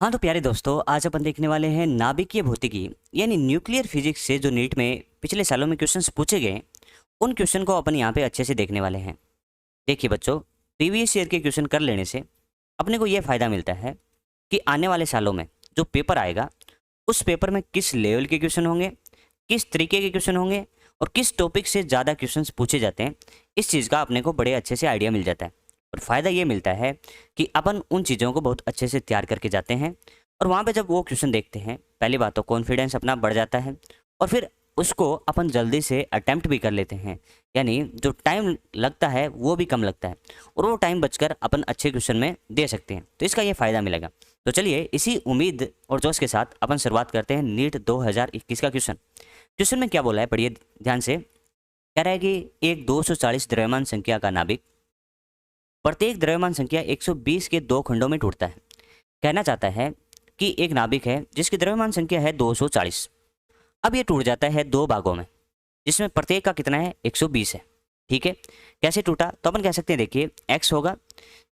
हाँ तो प्यारे दोस्तों, आज अपन देखने वाले हैं नाभिकीय भौतिकी यानी न्यूक्लियर फिजिक्स से जो नीट में पिछले सालों में क्वेश्चंस पूछे गए, उन क्वेश्चन को अपन यहाँ पे अच्छे से देखने वाले हैं। देखिए बच्चों, प्रीवियस ईयर के क्वेश्चन कर लेने से अपने को ये फ़ायदा मिलता है कि आने वाले सालों में जो पेपर आएगा, उस पेपर में किस लेवल के क्वेश्चन होंगे, किस तरीके के क्वेश्चन होंगे और किस टॉपिक से ज़्यादा क्वेश्चंस पूछे जाते हैं, इस चीज़ का अपने को बड़े अच्छे से आइडिया मिल जाता है। और फ़ायदा ये मिलता है कि अपन उन चीज़ों को बहुत अच्छे से तैयार करके जाते हैं और वहाँ पे जब वो क्वेश्चन देखते हैं, पहली बात तो कॉन्फिडेंस अपना बढ़ जाता है और फिर उसको अपन जल्दी से अटेम्प्ट भी कर लेते हैं। यानी जो टाइम लगता है वो भी कम लगता है और वो टाइम बचकर अपन अच्छे क्वेश्चन में दे सकते हैं, तो इसका ये फ़ायदा मिलेगा। तो चलिए इसी उम्मीद और जोश के साथ अपन शुरुआत करते हैं नीट 2021 का क्वेश्चन। क्वेश्चन में क्या बोला है, पढ़िए ध्यान से। कह रहा है कि एक 240 द्रव्यमान संख्या का नाभिक प्रत्येक द्रव्यमान संख्या 120 के दो खंडों में टूटता है। कहना चाहता है कि एक नाभिक है जिसकी द्रव्यमान संख्या है 240। अब ये टूट जाता है दो भागों में, जिसमें प्रत्येक का कितना है, 120 है। ठीक है, कैसे टूटा, तो अपन कह सकते हैं, देखिए x होगा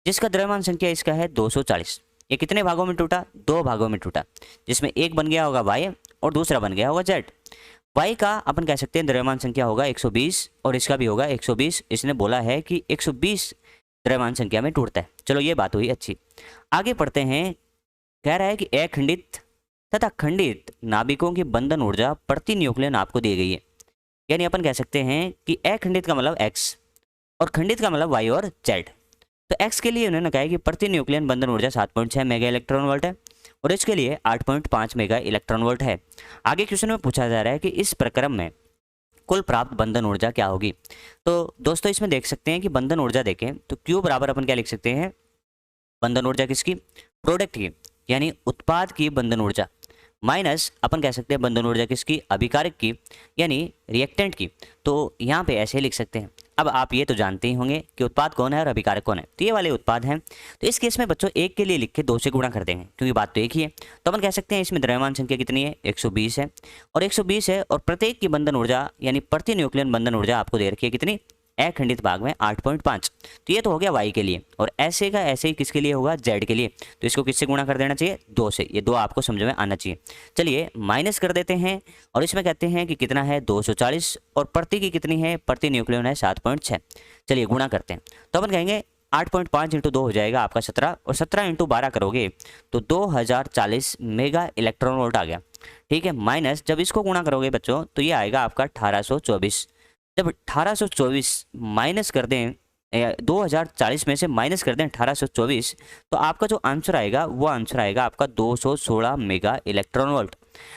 जिसका द्रव्यमान संख्या इसका है 240। ये कितने भागों में टूटा, दो भागों में टूटा, जिसमें एक बन गया होगा y और दूसरा बन गया होगा z। y का अपन कह सकते हैं द्रव्यमान संख्या होगा 120 और इसका भी होगा 120। इसने बोला है कि 120 द्रव्यमान संख्या में टूटता है। चलो ये बात हुई अच्छी। आगे पढ़ते हैं। कह रहा है कि अखंडित तथा खंडित नाभिकों की बंधन ऊर्जा प्रति न्यूक्लियन आपको दी गई है। यानी अपन कह सकते हैं कि अखंडित का मतलब x और खंडित का मतलब y और z। तो x के लिए उन्होंने कहा है कि प्रति न्यूक्लियन बंधन ऊर्जा 7.6 मेगा इलेक्ट्रॉन वोल्ट है और इसके लिए 8.5 मेगा इलेक्ट्रॉन वोल्ट है। आगे क्वेश्चन में पूछा जा रहा है कि इस प्रक्रम में कुल प्राप्त बंधन ऊर्जा क्या होगी। तो दोस्तों इसमें देख सकते हैं कि बंधन ऊर्जा देखें तो Q बराबर अपन क्या लिख सकते हैं, बंधन ऊर्जा किसकी, प्रोडक्ट की, यानी उत्पाद की बंधन ऊर्जा, माइनस अपन कह सकते हैं बंधन ऊर्जा किसकी, अभिकारक की, यानी रिएक्टेंट की। तो यहाँ पे ऐसे लिख सकते हैं। अब आप ये तो जानते ही होंगे कि उत्पाद कौन है और अभिकारक कौन है, तो ये वाले उत्पाद हैं। तो इस केस में बच्चों एक के लिए लिख के दो से गुणा कर देंगे क्योंकि बात तो एक ही है। तो अपन कह सकते हैं इसमें द्रव्यमान संख्या कितनी है, 120 है और 120 है और प्रत्येक की बंधन ऊर्जा यानी प्रति न्यूक्लियन बंधन ऊर्जा आपको दे रखी है कितनी, अखंडित भाग में 8.5। तो ये तो हो गया y के लिए और ऐसे का ऐसे ही किसके लिए होगा, z के लिए। तो इसको किससे गुणा कर देना चाहिए, दो से। ये दो आपको समझ में आना चाहिए। चलिए माइनस कर देते हैं और इसमें कहते हैं कि कितना है 240 और प्रति की कितनी है, प्रति न्यूक्लियन है 7.6। चलिए गुणा करते हैं तो अपन कहेंगे 8.5 इंटू 2 हो जाएगा आपका 17 और 17 इंटू 12 करोगे तो 2040 मेगा इलेक्ट्रॉन वोल्ट आ गया। ठीक है, माइनस जब इसको गुणा करोगे बच्चों तो ये आएगा आपका 1824। जब 1824 माइनस कर दें 2040 में से माइनस कर दें 1824, तो आपका जो आंसर आएगा वो आंसर आएगा आपका 216 मेगा इलेक्ट्रॉन वोल्ट।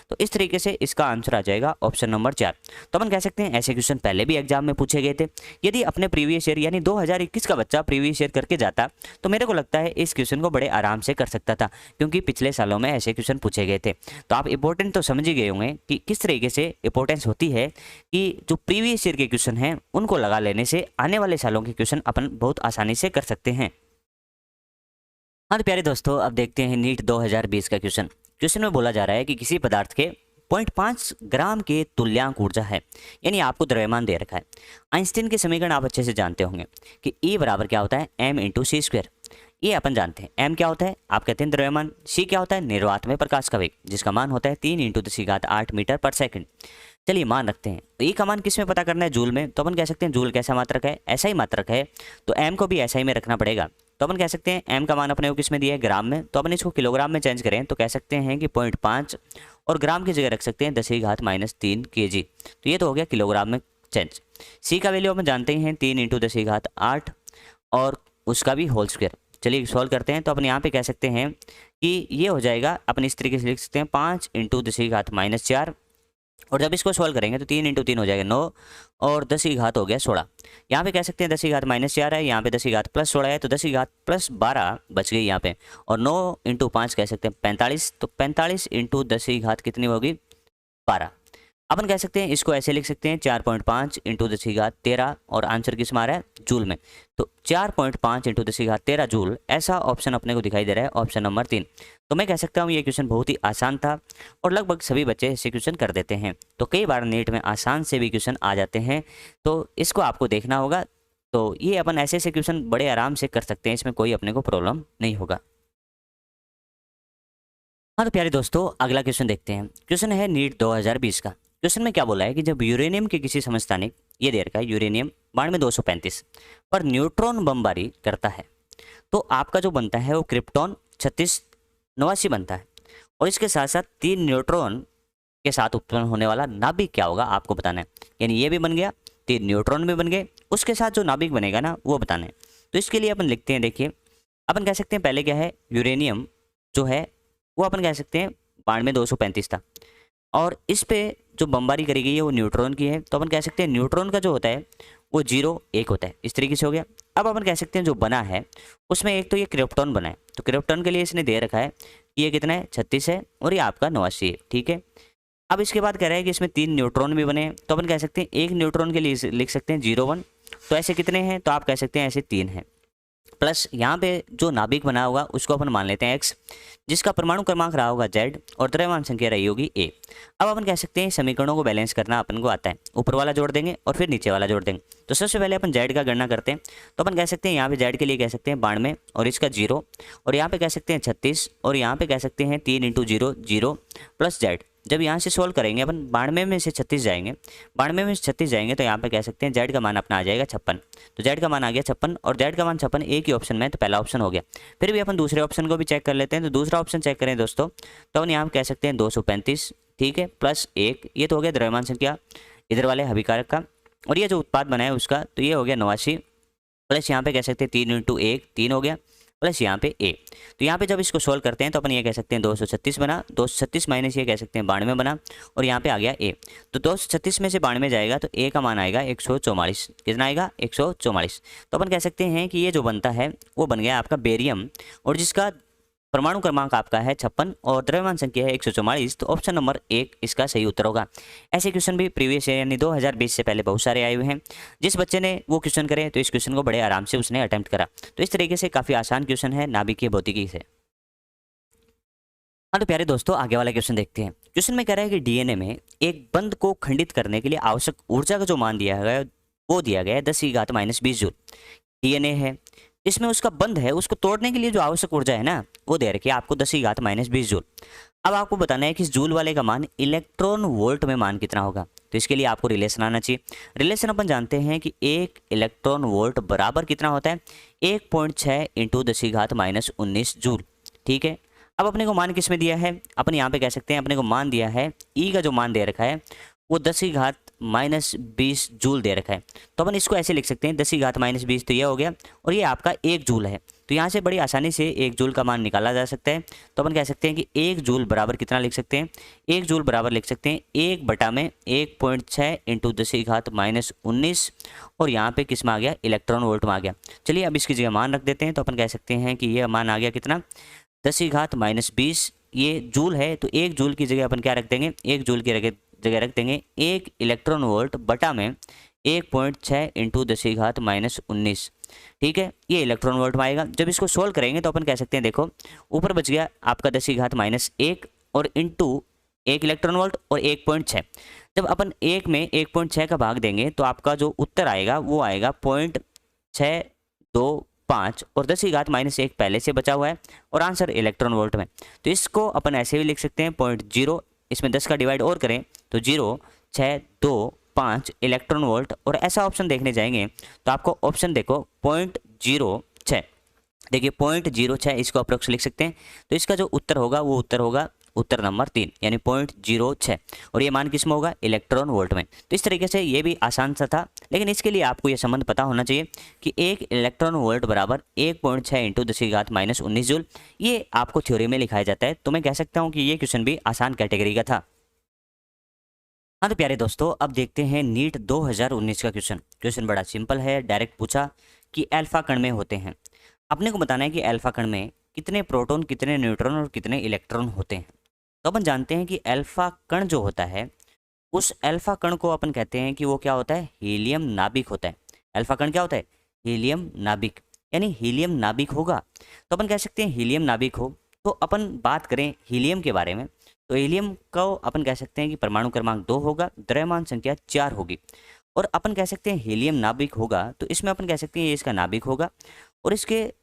तो इस तरीके से इसका आंसर आ जाएगा ऑप्शन नंबर 4। तो अपन कह सकते हैं ऐसे क्वेश्चन पहले भी एग्जाम में पूछे गए थे। यदि अपने प्रीवियस ईयर यानी 2021 का बच्चा प्रीवियस ईयर करके जाता तो मेरे को लगता है इस क्वेश्चन को बड़े आराम से कर सकता था, क्योंकि पिछले सालों में ऐसे क्वेश्चन पूछे गए थे। तो आप इंपॉर्टेंट तो समझ ही गए होंगे कि किस तरीके से इंपॉर्टेंस होती है कि जो प्रीवियस ईयर के क्वेश्चन हैं उनको लगा लेने से आने वाले सालों के क्वेश्चन अपन बहुत आसानी से कर सकते हैं। हाँ तो प्यारे दोस्तों, अब देखते हैं नीट 2020 का क्वेश्चन। क्वेश्चन में बोला जा रहा है कि किसी पदार्थ के 0.5 ग्राम के तुल्यांक ऊर्जा है, यानी आपको द्रव्यमान दे रखा है। आइंस्टीन के समीकरण आप अच्छे से जानते होंगे कि E बराबर क्या होता है, m इंटू सी स्क्वायर। ये अपन जानते हैं। m क्या होता है, आप कहते हैं द्रव्यमान। c क्या होता है, निर्वात में प्रकाश का वेग, जिसका मान होता है 3 इंटू 10⁸ मीटर पर सेकंड। चलिए मान रखते हैं। तो E का मान किस में पता करना है, जूल में। तो अपन कह सकते हैं जूल कैसा मात्रक है, ऐसा ही मात्रक है, तो m को भी ऐसा ही में रखना पड़ेगा। तो अपन कह सकते हैं m का मान अपने को किस में दिया है, ग्राम में। तो अपन इसको किलोग्राम में चेंज करें तो कह सकते हैं कि 0.5 और ग्राम की जगह रख सकते हैं 10⁻³ kg। तो ये तो हो गया किलोग्राम में चेंज। c का वैल्यू अपन जानते ही हैं 3 इंटू 10⁸ और उसका भी होल स्क्वायर। चलिए सॉल्व करते हैं। तो अपन यहाँ पे कह सकते हैं कि ये हो जाएगा, अपन इस तरीके से लिख सकते हैं 5 इंटू 10⁻⁴ और जब इसको सॉल्व करेंगे तो 3 इंटू 3 हो जाएगा 9 और 10 की घात हो गया 16। यहाँ पे कह सकते हैं 10 की घात -4 है, यहाँ पे 10 की घात +16 है, तो 10 की घात +12 बच गई यहाँ पे। और 9 इंटू 5 कह सकते हैं 45, तो 45 इंटू 10 की घात कितनी होगी, 12। अपन कह सकते हैं इसको ऐसे लिख सकते हैं 4.5 इंटू 10⁻13 और आंसर किस में आ रहा है, जूल में। तो 4.5 इंटू 10⁻13 जूल, ऐसा ऑप्शन अपने को दिखाई दे रहा है, ऑप्शन नंबर 3। तो मैं कह सकता हूँ ये क्वेश्चन बहुत ही आसान था और लगभग सभी बच्चे ऐसे क्वेश्चन कर देते हैं। तो कई बार नीट में आसान से भी क्वेश्चन आ जाते हैं, तो इसको आपको देखना होगा। तो ये अपन ऐसे ऐसे क्वेश्चन बड़े आराम से कर सकते हैं, इसमें कोई अपने को प्रॉब्लम नहीं होगा। हाँ तो प्यारे दोस्तों, अगला क्वेश्चन देखते हैं। क्वेश्चन है नीट 2020 का। क्वेश्चन में क्या बोला है कि जब यूरेनियम के किसी समस्थानिक, ये दे रखा है यूरेनियम 9235 पर न्यूट्रॉन बमबारी करता है, तो आपका जो बनता है वो क्रिप्टॉन 3689 बनता है। और इसके साथ साथ 3 न्यूट्रॉन के साथ उत्पन्न होने वाला नाभिक क्या होगा आपको बताना है। यानी ये भी बन गया, 3 न्यूट्रॉन भी बन गए, उसके साथ जो नाभिक बनेगा ना वो बताना है। तो इसके लिए अपन लिखते हैं, देखिए अपन कह सकते हैं पहले क्या है, यूरेनियम जो है वो अपन कह सकते हैं 9235 था, और इस पे जो बमबारी करी गई है वो न्यूट्रॉन की है, तो अपन कह सकते हैं न्यूट्रॉन का जो होता है वो 0 1 होता है। इस तरीके से हो गया। अब अपन कह सकते हैं जो बना है उसमें एक तो ये क्रिप्टॉन बना है, तो क्रिप्टॉन के लिए इसने दे रखा है कि ये कितना है 36 है और ये आपका 89 है, ठीक है। अब इसके बाद कह रहा है कि इसमें 3 न्यूट्रॉन भी बने हैं, तो अपन कह सकते हैं एक न्यूट्रॉन के लिए लिख सकते हैं 0 1। तो ऐसे कितने हैं, तो आप कह सकते हैं ऐसे 3 हैं। प्लस यहाँ पे जो नाभिक बना होगा उसको अपन मान लेते हैं एक्स, जिसका परमाणु क्रमांक रहा होगा जेड और द्रव्यमान संख्या रही होगी ए। अब अपन कह सकते हैं समीकरणों को बैलेंस करना अपन को आता है, ऊपर वाला जोड़ देंगे और फिर नीचे वाला जोड़ देंगे। तो सबसे पहले अपन जेड का गणना करते हैं, तो अपन कह सकते हैं यहाँ पे जेड के लिए कह सकते हैं 92 और इसका 0, और यहाँ पे कह सकते हैं 36, और यहाँ पे कह सकते हैं 3 × 0 0 प्लस जेड। जब यहाँ से सोल्व करेंगे अपन 92 में से 36 जाएंगे, 92 में से 36 जाएंगे तो यहाँ पे कह सकते हैं जेड का मान अपना आ जाएगा 56। तो जेड का मान आ गया 56, और जेड का मान 56 एक ही ऑप्शन में, तो पहला ऑप्शन हो गया। फिर भी अपन दूसरे ऑप्शन को भी चेक कर लेते हैं। तो दूसरा ऑप्शन चेक करें दोस्तों, तो अपन यहाँ कह सकते हैं 235, ठीक है, प्लस 1, ये तो हो गया द्रव्यमान संख्या इधर वाले अभिकारक का, और ये जो उत्पाद बना है उसका, तो ये हो गया 89, प्लस यहाँ पे कह सकते हैं 3 × 1 3 हो गया, प्लस यहाँ पे ए। तो यहाँ पे जब इसको सोल्व करते हैं तो अपन ये कह सकते हैं 236 बना, 236 माइनस ये कह सकते हैं 92 बना, और यहाँ पे आ गया ए। तो 236 में से 92 जाएगा तो ए का मान आएगा 144। कितना आएगा 144। तो अपन कह सकते हैं कि ये जो बनता है वो बन गया आपका बेरियम, और जिसका परमाणु क्रमांक आपका है 56 और द्रव्यमान संख्या है 144। तो ऑप्शन नंबर 1 इसका सही उत्तर होगा। ऐसे क्वेश्चन भी प्रीवियस ईयर यानी 2020 से पहले बहुत सारे आए हुए हैं। जिस बच्चे ने वो क्वेश्चन करे तो इस क्वेश्चन को बड़े आराम से उसने अटेम्प्ट करा। तो इस तरीके से काफ़ी आसान क्वेश्चन है नाभिकीय भौतिकी से। हाँ तो प्यारे दोस्तों, आगे वाला क्वेश्चन देखते हैं। क्वेश्चन में कह रहा है कि डीएनए में एक बंध को खंडित करने के लिए आवश्यक ऊर्जा का जो मान दिया गया वो दिया गया है 10⁻⁻20 जूल। डीएनए है, इसमें उसका बंध है, उसको तोड़ने के लिए जो आवश्यक ऊर्जा है ना वो दे रखी है आपको 10⁻⁻20 जूल। अब आपको बताना है कि इस जूल वाले का मान इलेक्ट्रॉन वोल्ट में मान कितना होगा। तो इसके लिए आपको रिलेशन आना चाहिए। रिलेशन अपन जानते हैं कि 1 इलेक्ट्रॉन वोल्ट बराबर कितना होता है 1.6 × 10⁻19 जूल, ठीक है। अब अपने को मान किस में दिया है, अपन यहाँ पे कह सकते हैं अपने को मान दिया है ई का जो मान दे रखा है वो 10⁻⁻20 जूल दे रखा है। तो अपन इसको ऐसे लिख सकते हैं 10⁻⁻20, तो ये हो गया, और ये आपका 1 जूल है। तो यहाँ से बड़ी आसानी से 1 जूल का मान निकाला जा सकता है। तो अपन कह सकते हैं कि 1 जूल बराबर कितना लिख सकते हैं, 1 जूल बराबर लिख सकते हैं 1/1.6 × 10⁻19, और यहाँ पे किस में आ गया इलेक्ट्रॉन वोल्ट में आ गया। चलिए अब इसकी जगह मान रख देते हैं। तो अपन कह सकते हैं कि ये मान आ गया कितना 10⁻20, ये जूल है, तो 1 जूल की जगह अपन क्या रख देंगे, 1 जूल की जगह रख देंगे 1 इलेक्ट्रॉन वोल्ट बटा में 1.6 × 10⁻19, ठीक है। ये इलेक्ट्रॉन वोल्ट में आएगा। जब इसको सोल्व करेंगे तो अपन कह सकते हैं देखो ऊपर बच गया आपका 10⁻1 और इंटू 1 इलेक्ट्रॉन वोल्ट और 1.6। जब अपन 1 में 1.6 का भाग देंगे तो आपका जो उत्तर आएगा वो आएगा 0.625, और 10⁻1 पहले से बचा हुआ है और आंसर इलेक्ट्रॉन वोल्ट में। तो इसको अपन ऐसे भी लिख सकते हैं 0.0, इसमें 10 का डिवाइड और करें तो 0.625 इलेक्ट्रॉन वोल्ट, और ऐसा ऑप्शन देखने जाएंगे तो आपको ऑप्शन देखो 0.06, देखिए 0.06 इसको अप्रोक्स लिख सकते हैं। तो इसका जो उत्तर होगा वो उत्तर होगा उत्तर नंबर 3 यानी 0.06, और ये मान किस में होगा इलेक्ट्रॉन वोल्ट में। तो इस तरीके से ये भी आसान सा था, लेकिन इसके लिए आपको ये संबंध पता होना चाहिए कि 1 इलेक्ट्रॉन वोल्ट बराबर 1.6 × 10⁻19 जूल। ये आपको थ्योरी में लिखाया जाता है। तो मैं कह सकता हूँ कि ये क्वेश्चन भी आसान कैटेगरी का था। हाँ तो प्यारे दोस्तों, अब देखते हैं नीट 2019 का क्वेश्चन। क्वेश्चन बड़ा सिंपल है, डायरेक्ट पूछा कि अल्फा कण में होते हैं। अपने को बताना है कि अल्फा कण में कितने प्रोटॉन, कितने न्यूट्रॉन और कितने इलेक्ट्रॉन होते हैं। तो अपन जानते हैं कि अल्फा कण जो होता है उस अल्फा कण को अपन कहते हैं कि वो क्या होता है हीलियम नाभिक होता है। अल्फा कण क्या होता है हीलियम नाभिक, यानी हीलियम नाभिक होगा। तो अपन कह सकते हैं हीलियम नाभिक हो। तो अपन बात करें हीलियम के बारे में, तो हीलियम को अपन कह सकते हैं कि परमाणु क्रमांक 2 होगा, द्रव्यमान संख्या 4 होगी, और अपन कह सकते हैं हीलियम नाभिक होगा तो इसमें अपन कह सकते हैं ये इसका नाभिक होगा, और इसके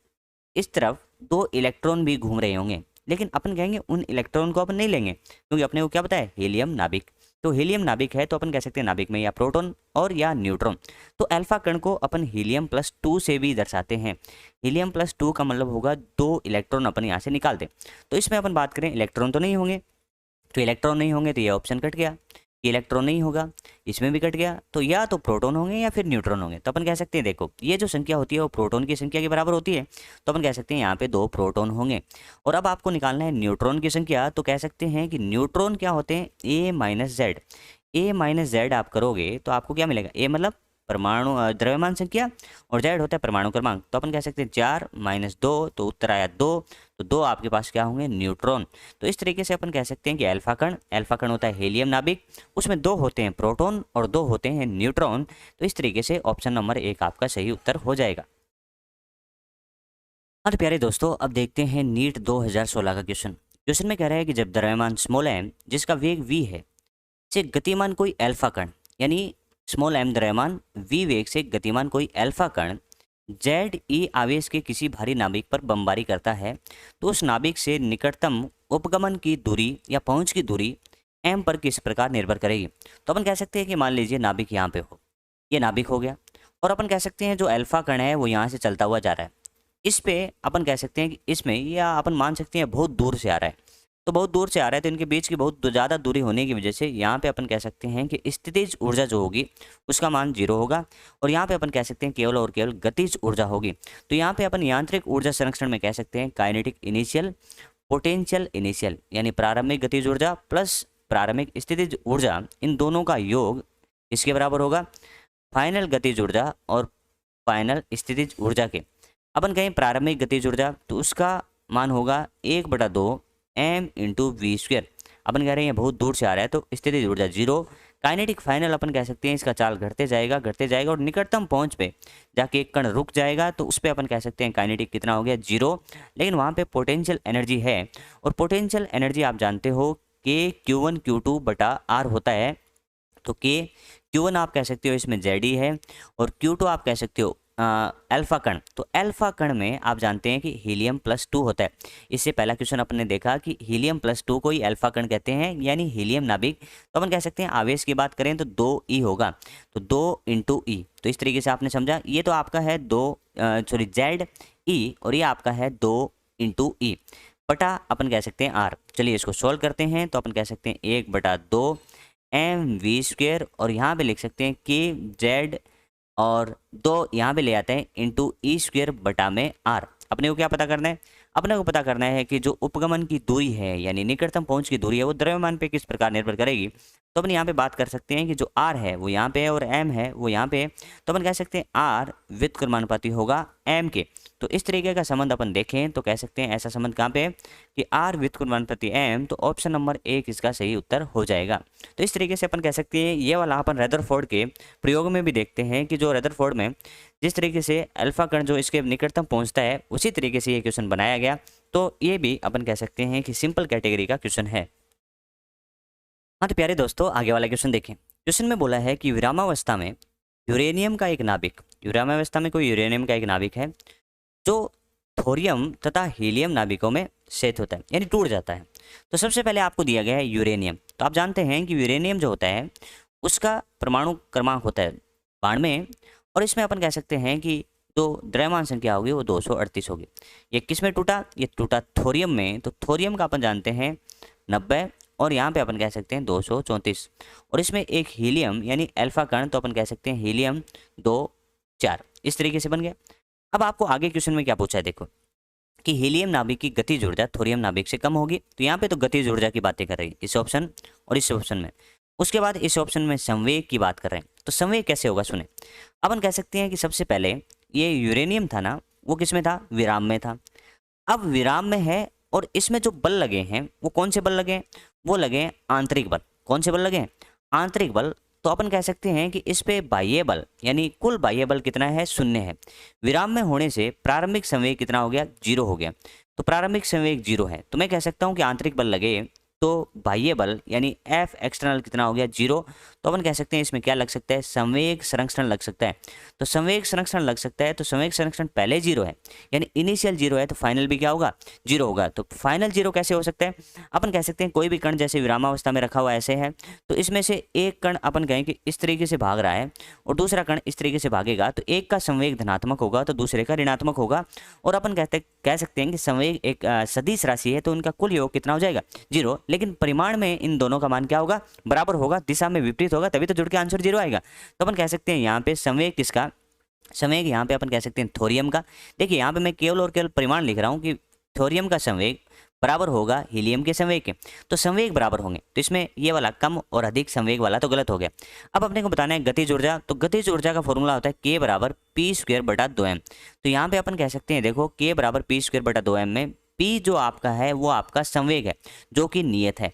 इस तरफ 2 इलेक्ट्रॉन भी घूम रहे होंगे। लेकिन अपन कहेंगे उन इलेक्ट्रॉन को अपन नहीं लेंगे, क्योंकि अपने को क्या पता है, हीलियम नाभिक। तो हीलियम नाभिक है तो अपन कह सकते हैं नाभिक में या प्रोटॉन और या न्यूट्रॉन। तो अल्फा कण को अपन हीलियम+2 से भी दर्शाते हैं। हीलियम+2 का मतलब होगा 2 इलेक्ट्रॉन अपन यहाँ से निकाल दें। तो इसमें अपन बात करें इलेक्ट्रॉन तो नहीं होंगे, तो इलेक्ट्रॉन नहीं होंगे तो ये ऑप्शन कट गया, ये इलेक्ट्रॉन नहीं होगा, इसमें भी कट गया। तो या तो प्रोटॉन होंगे या फिर न्यूट्रॉन होंगे। तो अपन कह सकते हैं देखो ये जो संख्या होती है वो प्रोटॉन की संख्या के बराबर होती है, तो अपन कह सकते हैं यहाँ पे 2 प्रोटॉन होंगे। और अब आपको निकालना है न्यूट्रॉन की संख्या, तो कह सकते हैं कि न्यूट्रॉन क्या होते हैं, A-Z। A-Z आप करोगे तो आपको क्या मिलेगा, ए मतलब परमाणु द्रव्यमान संख्या और जेड होता है परमाणु क्रमांक। तो अपन कह सकते हैं 4 - 2, तो उत्तर आया 2। तो 2 आपके पास क्या होंगे, न्यूट्रॉन। तो इस तरीके से अपन कह सकते हैं कि अल्फा कण होता है हीलियम नाभिक, उसमें 2 होते हैं प्रोटॉन और 2 होते हैं न्यूट्रॉन। तो इस तरीके से ऑप्शन नंबर 1 आपका सही उत्तर हो जाएगा। और प्यारे दोस्तों अब देखते हैं नीट 2016 का क्वेश्चन में कह रहा है कि जब द्रव्यमान स्मॉल m जिसका वेग v है से गतिमान कोई अल्फा कण, यानी स्मॉल m द्रव्यमान v वेग से गतिमान कोई अल्फा कण ZE आवेश के किसी भारी नाभिक पर बमबारी करता है, तो उस नाभिक से निकटतम उपगमन की दूरी या पहुंच की दूरी m पर किस प्रकार निर्भर करेगी। तो अपन कह सकते हैं कि मान लीजिए नाभिक यहाँ पे हो, ये नाभिक हो गया, और अपन कह सकते हैं जो अल्फा कण है वो यहाँ से चलता हुआ जा रहा है। इस पे अपन कह सकते हैं कि इसमें, या अपन मान सकते हैं बहुत दूर से आ रहा है, तो बहुत दूर से आ रहा है तो इनके बीच की बहुत ज़्यादा दूरी होने की वजह से यहाँ पे अपन कह सकते हैं कि स्थितिज ऊर्जा जो होगी उसका मान 0 होगा, और यहाँ पे अपन कह सकते हैं केवल और केवल गतिज ऊर्जा होगी। तो यहाँ पे अपन यांत्रिक ऊर्जा संरक्षण में कह सकते हैं काइनेटिक इनिशियल, पोटेंशियल इनिशियल, यानी प्रारंभिक गतिज ऊर्जा प्लस प्रारंभिक स्थितिज ऊर्जा, इन दोनों का योग इसके बराबर होगा फाइनल गतिज ऊर्जा और फाइनल स्थितिज ऊर्जा के। अपन कहें प्रारंभिक गतिज ऊर्जा तो उसका मान होगा 1/2 m × v²। अपन कह रहे हैं बहुत दूर से आ रहा है तो स्थितिज ऊर्जा 0। काइनेटिक फाइनल अपन कह सकते हैं इसका चाल घटते जाएगा और निकटतम पहुंच पे जाके एक कण रुक जाएगा, तो उस पर अपन कह सकते हैं काइनेटिक कितना हो गया, 0। लेकिन वहाँ पे पोटेंशियल एनर्जी है, और पोटेंशियल एनर्जी आप जानते हो कि Q1Q2/R होता है। तो Q1 आप कह सकते हो इसमें ZE है, और Q2 आप कह सकते हो अल्फा कण। तो अल्फा कण में आप जानते हैं कि हीलियम+2 होता है। इससे पहला क्वेश्चन अपन ने देखा कि हीलियम+2 को ही अल्फा कण कहते हैं, यानी हीलियम नाभिक। तो अपन कह सकते हैं आवेश की बात करें तो 2E होगा, तो 2 × E। तो इस तरीके से आपने समझा, ये तो आपका है ZE, और ये आपका है 2 × E बटा अपन कह सकते हैं R। चलिए इसको सोल्व करते हैं, तो अपन कह सकते हैं 1/2 mv², और यहाँ पे लिख सकते हैं कि Z और 2 यहाँ पे ले आते हैं इंटू E²/R। अपने को क्या पता करना है, अपने को पता करना है कि जो उपगमन की दूरी है यानी निकटतम पहुंच की दूरी है वो द्रव्यमान पे किस प्रकार निर्भर करेगी। तो अपन यहाँ पे बात कर सकते हैं कि जो R है वो यहाँ पे है और M है वो यहाँ पे है, तो अपन कह सकते हैं R व्युत्क्रमानुपाती होगा M के। तो इस तरीके का संबंध अपन देखें तो कह सकते हैं ऐसा संबंध कहाँ पे है कि R व्युत्क्रमानुपाती M, तो ऑप्शन नंबर 1 इसका सही उत्तर हो जाएगा। तो इस तरीके से अपन कह सकते हैं ये वाला अपन रदरफोर्ड के प्रयोग में भी देखते हैं कि जो रदरफोर्ड में जिस तरीके से अल्फा कण जो इसके निकटतम पहुंचता है उसी तरीके से ये क्वेश्चन बनाया गया। तो ये भी अपन कह सकते हैं कि सिंपल कैटेगरी का क्वेश्चन है। हाँ तो प्यारे दोस्तों आगे वाला क्वेश्चन देखें। क्वेश्चन में बोला है कि विरामावस्था में यूरेनियम का एक नाभिक, विरामावस्था में कोई यूरेनियम का एक नाभिक है जो थोरियम तथा हीलियम नाभिकों में स्थित होता है, यानी टूट जाता है। तो सबसे पहले आपको दिया गया है यूरेनियम। तो आप जानते हैं कि यूरेनियम जो होता है उसका परमाणु क्रमांक होता है 92, और इसमें अपन कह सकते हैं कि जो द्रव्यमान संख्या होगी वो 238 होगी। ये किस में टूटा, ये टूटा थोरियम में। तो थोरियम का अपन जानते हैं 90, और यहाँ पे अपन कह सकते हैं 234, और इसमें एक हीलियम यानी अल्फा कण, तो अपन कह सकते हैं हीलियम 2 4। इस तरीके से बन गया। अब आपको आगे क्वेश्चन में क्या पूछा है, देखो कि हीलियम नाभिक की गतिज ऊर्जा थोरियम नाभिक से कम होगी। तो यहाँ पे तो गतिज ऊर्जा की बातें कर रही है इस ऑप्शन और इस ऑप्शन में। उसके बाद इस ऑप्शन में संवेग की बात कर रहे हैं। तो संवेग कैसे होगा सुने। अपन कह सकते हैं कि सबसे पहले ये यूरेनियम था ना, वो किस में था, विराम में था। अब विराम में है और इसमें जो बल लगे हैं वो कौन से बल लगे हैं, वो लगे हैं आंतरिक बल। कौन से बल लगे हैं, आंतरिक बल। तो अपन कह सकते हैं कि इस पे बाह्य बल यानी कुल बाह्य बल कितना है, 0 है। विराम में होने से प्रारंभिक संवेग कितना हो गया, 0 हो गया। तो प्रारंभिक संवेग 0 है, तो मैं कह सकता हूं कि आंतरिक बल लगे तो बाह्य बल यानी एफ एक्सटर्नल कितना हो गया 0। तो अपन कह सकते हैं इसमें क्या लग सकता है, संवेग संरक्षण लग सकता है। तो संवेग संरक्षण लग सकता है, तो संवेग संरक्षण पहले 0 है यानी इनिशियल 0 है, तो फाइनल भी क्या होगा 0 होगा। तो फाइनल 0 कैसे हो सकता है, अपन कह सकते हैं कोई भी कण जैसे विरामावस्था में रखा हुआ ऐसे है, तो इसमें से एक कण अपन कहें कि इस तरीके से भाग रहा है और दूसरा कण इस तरीके से भागेगा, तो एक का संवेग धनात्मक होगा तो दूसरे का ऋणात्मक होगा। और अपन कह सकते हैं कि संवेग एक सदिश राशि है, तो उनका कुल योग कितना हो जाएगा 0, लेकिन परिमाण में इन दोनों का मान क्या होगा बराबर होगा, दिशा में विपरीत होगा, तभी तो जुड़ के आंसर 0 आएगा। तो अपन कह सकते हैं यहाँ पे संवेग किसका, संवेग यहाँ पे अपन कह सकते हैं थोरियम का। देखिए यहाँ पे मैं केवल और केवल परिमाण लिख रहा हूँ कि थोरियम का संवेग बराबर होगा हीलियम के संवेग के, तो संवेग बराबर होंगे। तो इसमें ये वाला कम और अधिक संवेग वाला तो गलत हो गया। अब अपने को बताना है गतिज ऊर्जा, तो गतिज ऊर्जा का फॉर्मूला होता है k बराबर पी स्क्वायर बटा 2m। तो यहाँ पे अपन कह सकते हैं देखो k बराबर पी स्क्वायर बटा 2m में p जो आपका है वो आपका संवेग है जो कि नियत है,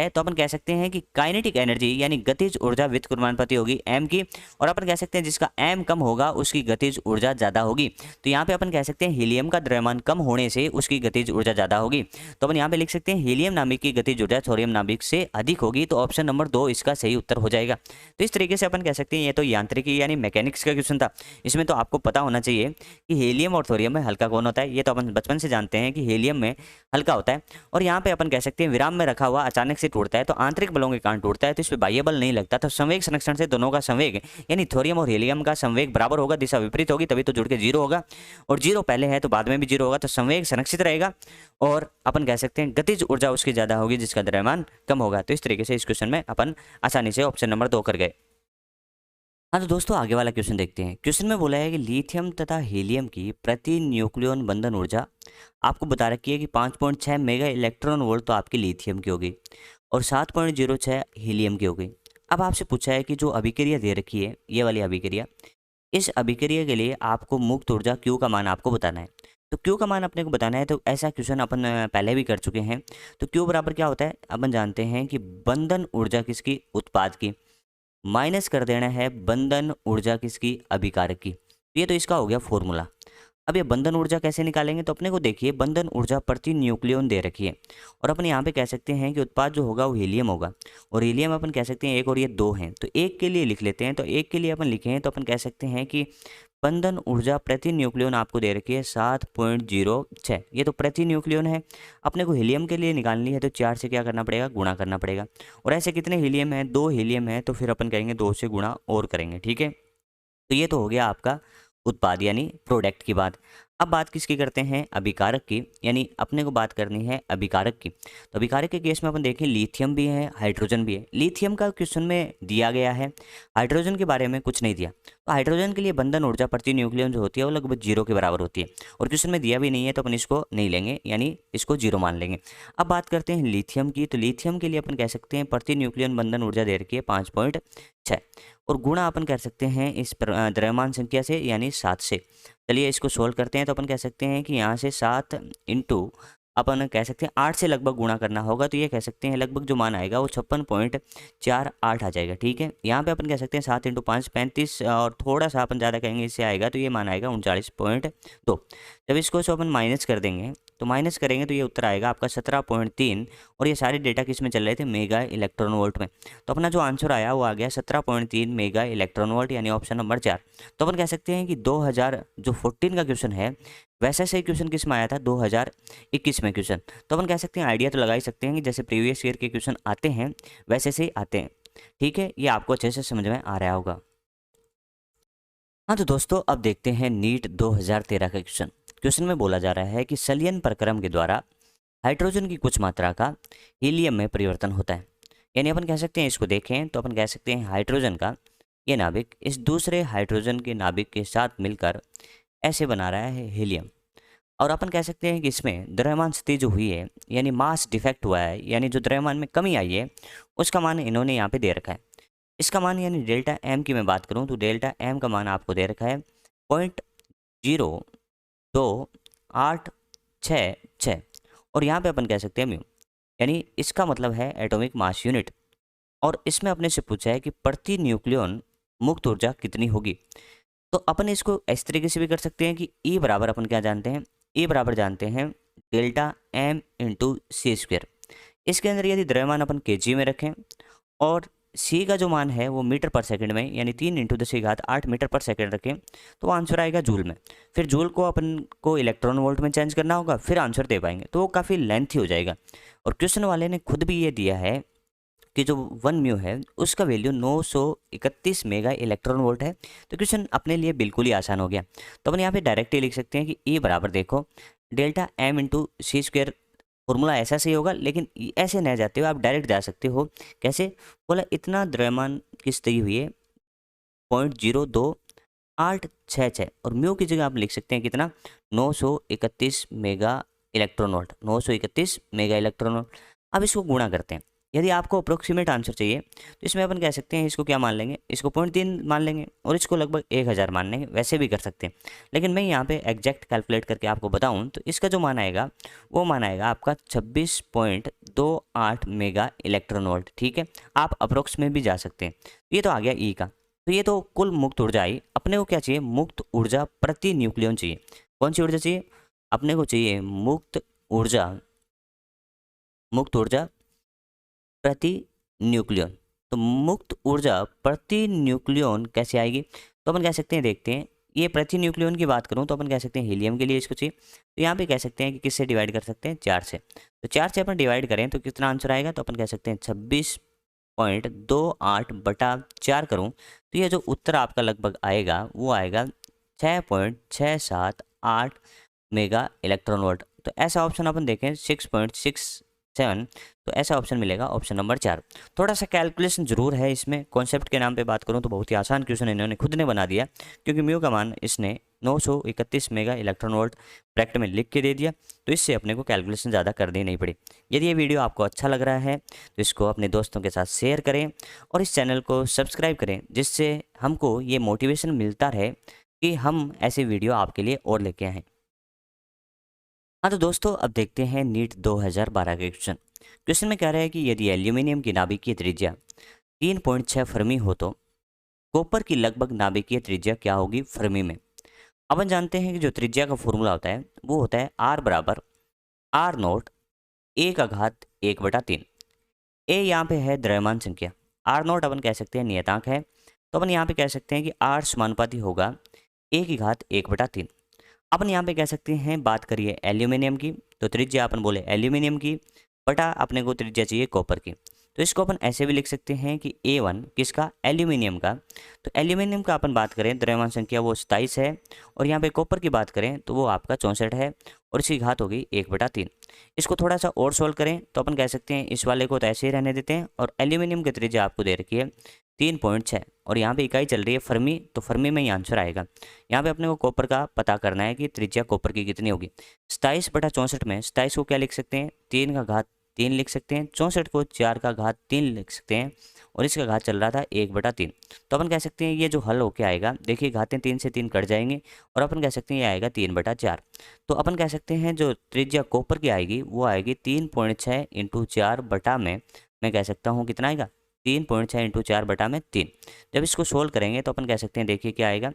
तो अपन कह सकते हैं कि काइनेटिक एनर्जी यानी गतिज ऊर्जा व्युत्क्रमानुपाती होगी m की, और अपन कह सकते हैं जिसका m कम होगा उसकी गतिज ऊर्जा ज़्यादा होगी। तो यहाँ पे अपन कह सकते हैं हीलियम का द्रव्यमान कम होने से उसकी गतिज ऊर्जा ज़्यादा होगी। तो अपन यहाँ पे लिख सकते हैं हीलियम नाभिक की गतिज ऊर्जा थोरियम नाभिक से अधिक होगी, तो ऑप्शन नंबर 2 इसका सही उत्तर हो जाएगा। तो इस तरीके से अपन कह सकते हैं ये तो यांत्रिकी यानी मैकेनिक्स का क्वेश्चन था, इसमें तो आपको पता होना चाहिए कि हीलियम और थोरियम में हल्का कौन होता है, ये तो अपन बचपन से जानते हैं कि हीलियम में हल्का होता है। और यहाँ पे अपन कह सकते हैं विराम में रखा हुआ अचानक से टूटता है तो आंतरिक बलों के कारण टूटता है, तो इस पर बाह्य बल नहीं लगता। तो संवेग संरक्षण से दोनों का संवेग यानी थोरियम और हीलियम का संवेग बराबर होगा, दिशा विपरीत होगी, तभी तो जुड़ के 0 होगा, और 0 पहले है तो बाद में भी 0 होगा, तो संवेग संरक्षित रहेगा। और अपन कह सकते हैं गतिज ऊर्जा उसकी ज्यादा होगी जिसका द्रव्यमान कम होगा। तो इस तरीके से इस क्वेश्चन में अपन आसानी से ऑप्शन नंबर 2 कर गए। हाँ तो दोस्तों आगे वाला क्वेश्चन देखते हैं। क्वेश्चन में बोला है कि लिथियम तथा हीलियम की प्रति न्यूक्लियन बंधन ऊर्जा आपको बता रखी है कि 5.6 मेगा इलेक्ट्रॉन वोल्ट तो आपकी लिथियम की होगी और 7.06 हीलियम की होगी। अब आपसे पूछा है कि जो अभिक्रिया दे रखी है ये वाली अभिक्रिया, इस अभिक्रिया के लिए आपको मुक्त ऊर्जा Q का मान आपको बताना है। तो Q का मान अपने को बताना है, तो ऐसा क्वेश्चन अपन पहले भी कर चुके हैं। तो Q बराबर क्या होता है अपन जानते हैं कि बंधन ऊर्जा किसकी, उत्पाद की, माइनस कर देना है बंधन ऊर्जा किसकी, अभिकारक की। ये तो इसका हो गया फॉर्मूला। अब ये बंधन ऊर्जा कैसे निकालेंगे, तो अपने को देखिए बंधन ऊर्जा प्रति न्यूक्लियन दे रखी है और अपन यहाँ पे कह सकते हैं कि उत्पाद जो होगा वो हीलियम होगा, और हीलियम अपन कह सकते हैं 1 और ये 2 हैं, तो एक के लिए लिख लेते हैं। तो एक के लिए अपन लिखे हैं तो अपन कह सकते हैं कि बंधन ऊर्जा प्रति न्यूक्लियन आपको दे रखी है 7.06, ये तो प्रति न्यूक्लियन है। अपने को हीलियम के लिए निकालनी है तो 4 से क्या करना पड़ेगा, गुणा करना पड़ेगा। और ऐसे कितने हीलियम है, 2 हीलियम है, तो फिर अपन कहेंगे 2 से गुणा और करेंगे, ठीक है। तो ये तो हो गया आपका उत्पाद यानी प्रोडक्ट की बात। अब बात किसकी करते हैं, अभिकारक की, यानी अपने को बात करनी है अभिकारक की। तो अभिकारक के केस में अपन देखें लिथियम भी है हाइड्रोजन भी है। लिथियम का क्वेश्चन में दिया गया है, हाइड्रोजन के बारे में कुछ नहीं दिया। तो हाइड्रोजन के लिए बंधन ऊर्जा प्रति न्यूक्लियन जो होती है वो लगभग 0 के बराबर होती है, और क्वेश्चन में दिया भी नहीं है तो अपन इसको नहीं लेंगे यानी इसको 0 मान लेंगे। अब बात करते हैं लिथियम की। तो लिथियम के लिए अपन कह सकते हैं प्रति न्यूक्लियन बंधन ऊर्जा दे रखी है 5.6, और गुणा अपन कर सकते हैं इस द्रव्यमान संख्या से यानी 7 से। चलिए इसको सोल्व करते हैं। तो अपन कह सकते हैं कि यहाँ से 7 इंटू अपन कह सकते हैं 8 से लगभग गुणा करना होगा, तो ये कह सकते हैं लगभग जो मान आएगा वो 56.48 आ जाएगा, ठीक है। यहाँ पे अपन कह सकते हैं 7 इंटू 5 35, और थोड़ा सा अपन ज़्यादा कहेंगे इससे आएगा, तो ये मान आएगा 39.2। जब इसको अपन माइनस कर देंगे तो माइनस करेंगे तो ये उत्तर आएगा आपका 17.3, और ये सारे डेटा किस में चल रहे थे, मेगा इलेक्ट्रॉन वोल्ट में। तो अपना जो आंसर आया वो आ गया 17.3 मेगा इलेक्ट्रॉन वोल्ट यानी ऑप्शन नंबर 4। तो अपन कह सकते हैं कि 2000 जो 14 का क्वेश्चन है वैसे सही क्वेश्चन किस में आया था, 2021 में क्वेश्चन। तो अपन कह सकते हैं आइडिया तो लगा ही सकते हैं कि जैसे प्रीवियस ईयर के क्वेश्चन आते हैं वैसे से ही आते हैं, ठीक है। ये आपको अच्छे से समझ में आ रहा होगा। हाँ तो दोस्तों अब देखते हैं नीट 2013 का क्वेश्चन। क्वेश्चन में बोला जा रहा है कि संलयन प्रक्रम के द्वारा हाइड्रोजन की कुछ मात्रा का हीलियम में परिवर्तन होता है। यानी अपन कह सकते हैं इसको देखें तो अपन कह सकते हैं हाइड्रोजन का ये नाभिक इस दूसरे हाइड्रोजन के नाभिक के साथ मिलकर ऐसे बना रहा है हीलियम, और अपन कह सकते हैं कि इसमें द्रव्यमान स्थिति जो हुई है यानी मास डिफेक्ट हुआ है, यानी जो द्रव्यमान में कमी आई है उसका मान इन्होंने यहाँ पे दे रखा है। इसका मान यानी डेल्टा एम की मैं बात करूँ तो डेल्टा एम का मान आपको दे रखा है 0.028666, और यहाँ पे अपन कह सकते हैं म्यू, यानी इसका मतलब है एटॉमिक मास यूनिट। और इसमें अपने से पूछा है कि प्रति न्यूक्लियन मुक्त ऊर्जा कितनी होगी। तो अपन इसको इस तरीके से भी कर सकते हैं कि E बराबर अपन क्या जानते हैं, E बराबर जानते हैं delta M into C square, इसके अंदर यदि द्रव्यमान अपन केजी में रखें और सी का जो मान है वो मीटर पर सेकंड में यानी 3 × 10⁸ मीटर पर सेकंड रखें तो आंसर आएगा जूल में। फिर जूल को अपन को इलेक्ट्रॉन वोल्ट में चेंज करना होगा, फिर आंसर दे पाएंगे, तो वो काफ़ी लेंथी हो जाएगा। और क्वेश्चन वाले ने खुद भी ये दिया है कि जो 1 म्यू है उसका वैल्यू 931 मेगा इलेक्ट्रॉन वोल्ट है। तो क्वेश्चन अपने लिए बिल्कुल ही आसान हो गया। तो अपन यहाँ पे डायरेक्ट ही लिख सकते हैं कि E बराबर देखो delta M into C square. Formula ऐसा सही होगा, लेकिन ऐसे नहीं जाते हो, आप डायरेक्ट जा सकते हो। कैसे? बोला इतना द्रव्यमान की स्थिति हुई है 0.02866 और म्यू की जगह आप लिख सकते हैं कितना 931 mega electron volt, 931 mega electron volt. अब इसको गुणा करते हैं। यदि आपको अप्रोक्सीमेट आंसर चाहिए तो इसमें अपन कह सकते हैं इसको क्या मान लेंगे, इसको 0.3 मान लेंगे और इसको लगभग 1000 मान लेंगे। वैसे भी कर सकते हैं, लेकिन मैं यहाँ पे एग्जैक्ट कैलकुलेट करके आपको बताऊँ तो इसका जो मान आएगा वो मान आएगा आपका 26.28 मेगा इलेक्ट्रॉन वोल्ट। ठीक है, आप अप्रोक्स में भी जा सकते हैं। ये तो आ गया ई का। तो ये तो कुल मुक्त ऊर्जा आई। अपने को क्या चाहिए? मुक्त ऊर्जा प्रति न्यूक्लियन चाहिए। कौन सी ऊर्जा चाहिए? अपने को चाहिए मुक्त ऊर्जा प्रति न्यूक्लियन। तो मुक्त ऊर्जा प्रति न्यूक्लियन कैसे आएगी? तो अपन कह सकते हैं, देखते हैं। ये प्रति न्यूक्लियन की बात करूं तो अपन कह सकते हैं हीलियम के लिए इसको चाहिए। तो यहाँ पे कह सकते हैं कि किससे डिवाइड कर सकते हैं? 4 से। तो 4 से अपन डिवाइड करें तो कितना आंसर आएगा? तो अपन कह सकते हैं 26.28/4 करूँ तो ये जो उत्तर आपका लगभग आएगा वो आएगा 6.678 मेगा इलेक्ट्रॉन वोल्ट। तो ऐसा ऑप्शन अपन देखें 6.67, तो ऐसा ऑप्शन मिलेगा ऑप्शन नंबर 4। थोड़ा सा कैलकुलेशन जरूर है इसमें। कॉन्सेप्ट के नाम पे बात करूं तो बहुत ही आसान क्वेश्चन इन्होंने खुद ने बना दिया, क्योंकि म्यू का मान इसने 931 मेगा इलेक्ट्रॉन वोल्ट ब्रैकेट में लिख के दे दिया, तो इससे अपने को कैलकुलेशन ज़्यादा करनी नहीं पड़ी। यदि ये वीडियो आपको अच्छा लग रहा है तो इसको अपने दोस्तों के साथ शेयर करें और इस चैनल को सब्सक्राइब करें, जिससे हमको ये मोटिवेशन मिलता रहे कि हम ऐसे वीडियो आपके लिए और लेके आएँ। हाँ तो दोस्तों, अब देखते हैं नीट 2012 के क्वेश्चन। क्वेश्चन में कह रहा है कि यदि एल्यूमिनियम की नाभिकीय त्रिज्या 3.6 फर्मी हो तो कॉपर की लगभग नाभिकीय त्रिज्या क्या होगी फर्मी में? अपन जानते हैं कि जो त्रिज्या का फॉर्मूला होता है वो होता है R बराबर R0 1/1/3। ए यहाँ पे है द्रव्यमान संख्या, R0 अपन कह सकते हैं नियतांक है, तो अपन यहाँ पे कह सकते हैं कि R समानुपाती होगा 1/1/3। अपन यहाँ पे कह सकते हैं, बात करिए एल्यूमिनियम की, तो त्रिज्या अपन बोले एल्यूमिनियम की बटा अपने को त्रिज्या चाहिए कॉपर की। तो इसको अपन ऐसे भी लिख सकते हैं कि A1 किसका? एल्यूमिनियम का। तो एल्यूमिनियम का अपन बात करें द्रव्यमान संख्या वो 27 है, और यहाँ पे कॉपर की बात करें तो वो आपका 64 है, और इसकी घात होगी 1/3। इसको थोड़ा सा और सोल्व करें तो अपन कह सकते हैं इस वाले को तो ऐसे ही रहने देते हैं, और एल्यूमिनियम की त्रिज्या आपको दे रखी है 3.6, और यहाँ पे इकाई चल रही है फर्मी, तो फर्मी में ही आंसर आएगा। यहाँ पे अपने को कॉपर का पता करना है कि त्रिज्या कॉपर की कितनी होगी। 27/64 में 27 को क्या लिख सकते हैं? 3 लिख सकते हैं, 64 को 4 लिख सकते हैं, और इसका घात चल रहा था 1/3। तो अपन कह सकते हैं ये जो हल होके आएगा, देखिए घातें 3 से 3 कट जाएंगे, और अपन कह सकते हैं ये आएगा 3/4। तो अपन कह सकते हैं जो त्रिज्या कॉपर की आएगी वो आएगी 3.6 × 4 बटा में, मैं कह सकता हूँ कितना आएगा? 3.6 × 4 बटा में 3। जब इसको सोल्व करेंगे तो अपन कह सकते हैं, देखिए क्या आएगा,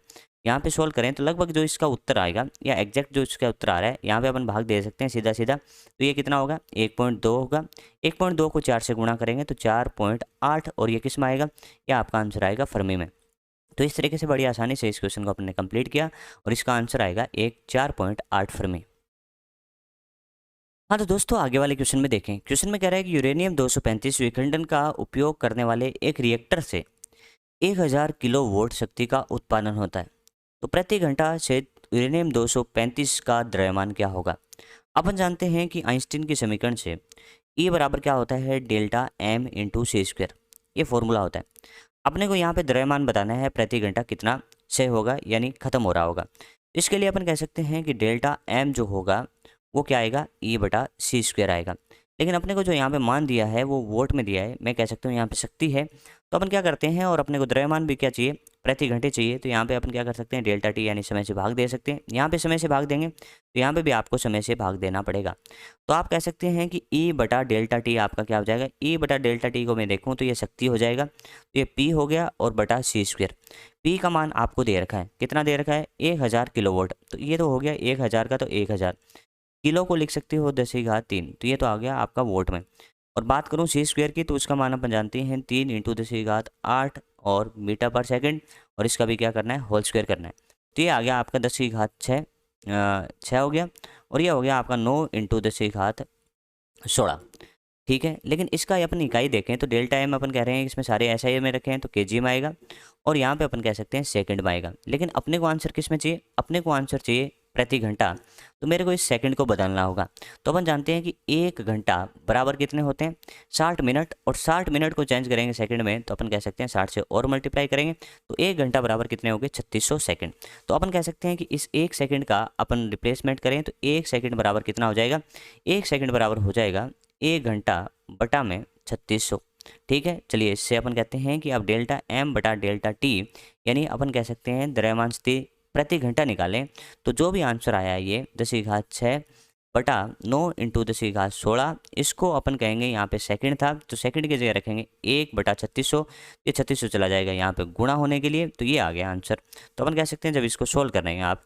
यहाँ पे सोल्व करें तो लगभग जो इसका उत्तर आएगा या एग्जैक्ट जो इसका उत्तर आ रहा है यहाँ पे अपन भाग दे सकते हैं सीधा सीधा। तो ये कितना होगा? 1.2 होगा। 1.2 को 4 से गुणा करेंगे तो 4.8, और ये किस में आएगा? या आपका आंसर आएगा फर्मी में। तो इस तरीके से बड़ी आसानी से इस क्वेश्चन को अपने कंप्लीट किया, और इसका आंसर आएगा 4.8 फर्मी। हाँ तो दोस्तों, आगे वाले क्वेश्चन में देखें। क्वेश्चन में कह रहा है कि यूरेनियम 235 विखंडन का उपयोग करने वाले एक रिएक्टर से 1000 किलोवाट शक्ति का उत्पादन होता है, तो प्रति घंटा से यूरेनियम 235 का द्रव्यमान क्या होगा? अपन जानते हैं कि आइंस्टीन के समीकरण से E बराबर क्या होता है? डेल्टा M इंटू सी स्क्वायर, ये फॉर्मूला होता है। अपने को यहाँ पे द्रव्यमान बताना है प्रति घंटा कितना से होगा, यानी खत्म हो रहा होगा। इसके लिए अपन कह सकते हैं कि डेल्टा M जो होगा वो क्या आएगा? E/c² आएगा। लेकिन अपने को जो यहाँ पे मान दिया है वो वोट में दिया है, मैं कह सकता हूँ यहाँ पे शक्ति है। तो अपन क्या करते हैं, और अपने को द्रव्यमान भी क्या चाहिए? प्रति घंटे चाहिए। तो यहाँ पे अपन क्या कर सकते हैं? डेल्टा टी यानी समय से भाग दे सकते हैं। यहाँ पे समय से भाग देंगे तो यहाँ पे भी आपको समय से भाग देना पड़ेगा। तो आप कह सकते हैं कि E/डेल्टा टी आपका क्या हो जाएगा? E/डेल्टा टी को मैं देखूँ तो ये शक्ति हो जाएगा, तो ये P हो गया, और बटा c²। P का मान आपको दे रखा है, कितना दे रखा है? 1000 किलोवाट। तो ये तो हो गया 1000 का, तो 1000 किलो को लिख सकते हो 10⁻3, तो ये तो आ गया आपका वोट में। और बात करूँ सी स्क्वायर की, तो उसका मान अपन जानते हैं 3 इंटू 10⁸ और मीटर पर सेकंड, और इसका भी क्या करना है, होल स्क्वायर करना है। तो ये आ गया आपका 10⁶ 6 हो गया, और ये हो गया आपका 9 इंटू 10⁻16। ठीक है, लेकिन इसका अपन इकाई देखें तो डेल्टा एम अपन कह रहे हैं कि इसमें सारे एसआई में रखे हैं तो केजी में आएगा, और यहाँ पे अपन कह सकते हैं सेकंड में आएगा। लेकिन अपने को आंसर किस में चाहिए, अपने को आंसर चाहिए प्रति घंटा, तो मेरे को इस सेकंड को बदलना होगा। तो अपन जानते हैं कि 1 घंटा बराबर कितने होते हैं, 60 मिनट, और 60 मिनट को चेंज करेंगे सेकंड में तो अपन कह सकते हैं 60 से और मल्टीप्लाई करेंगे तो 1 घंटा बराबर कितने हो गए, 3600 सेकंड। तो अपन कह सकते हैं कि इस 1 सेकंड का अपन रिप्लेसमेंट करें तो 1 सेकंड बराबर कितना हो जाएगा, 1 सेकंड बराबर हो जाएगा 1 घंटा बटा में 3600। ठीक है, चलिए इससे अपन कहते हैं कि अब डेल्टा एम बटा डेल्टा टी, यानी अपन कह सकते हैं द्रव्यमांशति प्रति घंटा निकालें, तो जो भी आंसर आया है ये 10⁶ बटा 9 इंटू 10⁻16, इसको अपन कहेंगे यहाँ पे सेकंड था तो सेकंड की जगह रखेंगे 1 बटा 3600, ये 3600 चला जाएगा यहाँ पे गुणा होने के लिए, तो ये आ गया आंसर। तो अपन कह सकते हैं जब इसको सोल्व कर रहे हैं आप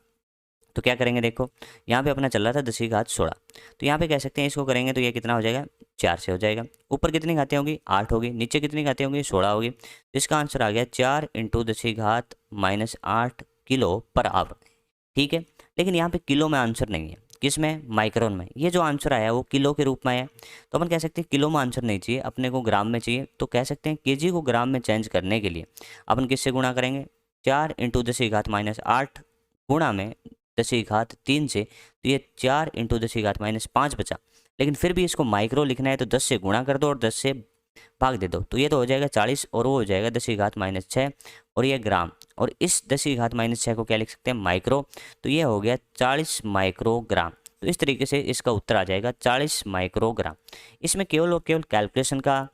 तो क्या करेंगे, देखो यहाँ पे अपना चल रहा था 10⁻16, तो यहाँ पे कह सकते हैं इसको करेंगे तो ये कितना हो जाएगा, 4 से हो जाएगा। ऊपर कितनी घातें होंगी, 8 होगी, नीचे कितनी घातें होंगी, 16 होगी। तो इसका आंसर आ गया 4 इंटू 10⁻−8 किलो पर आवर। ठीक है, लेकिन यहाँ पे किलो में आंसर नहीं है, किस में, माइक्रोन में। ये जो आंसर आया वो किलो के रूप में आया, तो अपन कह सकते हैं किलो में आंसर नहीं चाहिए, अपने को ग्राम में चाहिए। तो कह सकते हैं केजी को ग्राम में चेंज करने के लिए अपन किससे गुणा करेंगे, 4 इंटू 10⁻−8 गुणा में 10⁻3 से, तो ये 4 इंटू 10⁻−5 बचा। लेकिन फिर भी इसको माइक्रो लिखना है तो 10 से गुणा कर दो और 10 से भाग दे दो, तो ये तो हो जाएगा 40, और वो हो जाएगा 10⁻6, और ये ग्राम, और इस 10⁻6 को क्या लिख सकते हैं, माइक्रो, तो ये हो गया 40 माइक्रोग्राम। तो इस तरीके से इसका उत्तर आ जाएगा 40 माइक्रोग्राम। इसमें केवल और केवल कैलकुलेशन का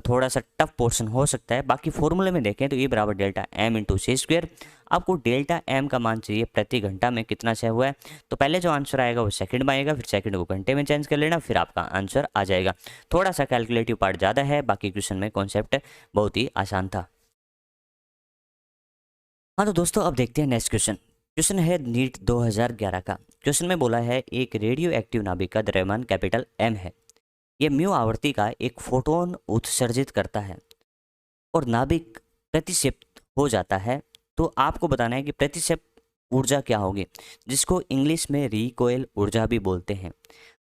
थोड़ा सा टफ पोर्शन हो सकता है, बाकी फॉर्मूले में देखें तो ये बराबर डेल्टा एम इंटू सी स्क्वायर। आपको डेल्टा एम का मान चाहिए प्रति घंटा में कितना से हुआ है, तो पहले जो आंसर आएगा वो सेकंड में आएगा, फिर सेकंड को घंटे में चेंज कर लेना, फिर आपका आंसर आ जाएगा। थोड़ा सा कैलकुलेटिव पार्ट ज़्यादा है, बाकी क्वेश्चन में कॉन्सेप्ट बहुत ही आसान था। हाँ तो दोस्तों अब देखते हैं नेक्स्ट क्वेश्चन। क्वेश्चन है नीट 2011 का। क्वेश्चन में बोला है एक रेडियो एक्टिव नाभिक का द्रव्यमान कैपिटल एम है, ये म्यू आवृत्ति का एक फोटोन उत्सर्जित करता है और नाभिक प्रतिक्षेपित हो जाता है। तो आपको बताना है कि प्रतिक्षेप ऊर्जा क्या होगी, जिसको इंग्लिश में रिकोइल ऊर्जा भी बोलते हैं।